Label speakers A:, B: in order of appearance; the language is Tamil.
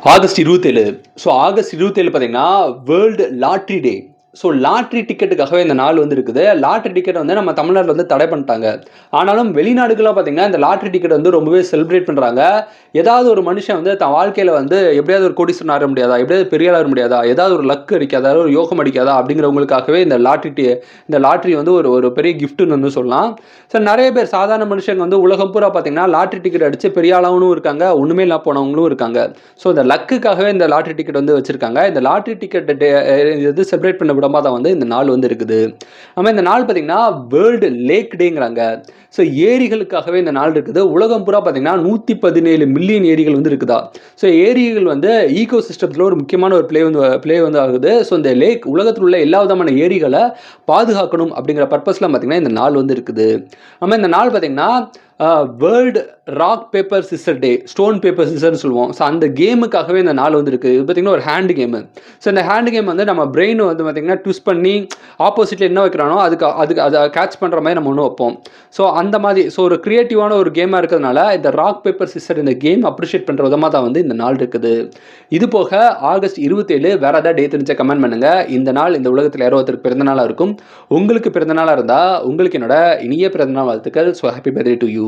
A: ஆகஸ்ட் 27. ஆகஸ்ட் 27 பார்த்தீங்கன்னா, வேர்ல்டு லாட்டரி டே. லாட்டரி டிக்கெட்டுக்காகவே இந்த நாள் வந்து இருக்குது. லாட்டரி டிக்கெட் வந்து நம்ம தமிழ்நாட்ல வந்து தடை பண்ணிட்டாங்க. ஆனாலும் வெளிநாடுகள்ல பார்த்தீங்கன்னா, இந்த லாட்டரி டிக்கெட் வந்து ரொம்பவே செலிப்ரேட் பண்றாங்க. ஏதாவது ஒரு மனுஷன் வந்து தன் வாழ்க்கையில வந்து எப்படியாவது ஒரு கோடீஸ்வரன் ஆக முடியாதா? எப்படியாவது பெரிய ஆளா வர முடியாதா? ஏதாவது ஒரு லக் அடிக்காதா? ஒரு யோகம் அடிக்காதா? அப்படிங்கிறவங்களுக்காகவே இந்த லாட்டரி வந்து ஒரு ஒரு பெரிய கிஃப்ட்ன்னு வந்து சொல்லலாம். நெறைய பேர் சாதாரண மனுஷங்க வந்து உலகம் பூரா பார்த்தீங்கன்னா, லாட்டரி டிக்கெட் அடிச்சு பெரிய ஆளானவனும் இருக்காங்க. ஒண்ணுமே இல்லாம போனவங்களும் இருக்காங்க. இந்த லக்குக்காகவே இந்த லாட்டரி டிக்கெட் வந்து வச்சிருக்காங்க. இந்த லாட்டரி டிக்கெட் டே இது செலிப்ரேட் பண்ண விடமா தான் வந்து இந்த நாள் வந்து இருக்குது. ஆமா, இந்த நாள் பார்த்தீங்கன்னா, வேர்ல்டு லேக் டேங்கிறாங்க. ஏரிகளுக்காகவே இந்த நாள் இருக்குது. உலகம் பூரா பார்த்தீங்கன்னா 117 மில்லியன் ஏரிகள் வந்து இருக்குதா. ஏரிகள் வந்து ஈகோ சிஸ்டத்துல ஒரு முக்கியமான ஒரு ப்ளே வந்து ஆகுது. இந்த லேக் உலகத்துல உள்ள எல்லா விதமான ஏரிகள பாதுகாக்கணும் அப்படிங்கிற பர்ப்பஸ்ல பார்த்தீங்கன்னா, இந்த நாள் வந்து இருக்குது. ஆமா, இந்த நாள் பார்த்தீங்கன்னா, வேர்ல்டு ராக் பேப்பர் சிசர் டே, ஸ்டோன் பேப்பர் சிசர்ன்னு சொல்லுவோம். அந்த கேமுக்காகவே இந்த நாள் வந்து இருக்கு. இது பார்த்தீங்கன்னா ஒரு ஹேண்ட் கேமு. இந்த ஹேண்ட் கேம் வந்து நம்ம பிரெயின் வந்து பார்த்தீங்கன்னா ட்விஸ்ட் பண்ணி ஆப்போசிட்ல என்ன வைக்கிறானோ அதுக்கு அத கேட்ச் பண்ற மாரி நம்ம ஒண்ணு வைப்போம். அந்த மாதிரி ஒரு கிரியேட்டிவான ஒரு கேமா இருக்கிறதுனால இந்த ராக் பேப்பர் சிசர் இந்த கேம் அப்ரிஷியேட் பண்ற விதமா தான் வந்து இந்த நாள் இருக்குது. இது போக ஆகஸ்ட் 27 வேற ஏதாவது டே தெரிஞ்சா கமெண்ட் பண்ணுங்க. இந்த நாள் இந்த உலகத்துல யாரோ ஒருத்தருக்கு பிறந்த நாளா இருக்கும். உங்களுக்கு பிறந்த நாளா இருந்தா உங்களுக்கு என்னோட இனிய பிறந்த நாள் வாழ்த்துக்கள். Happy birthday to you.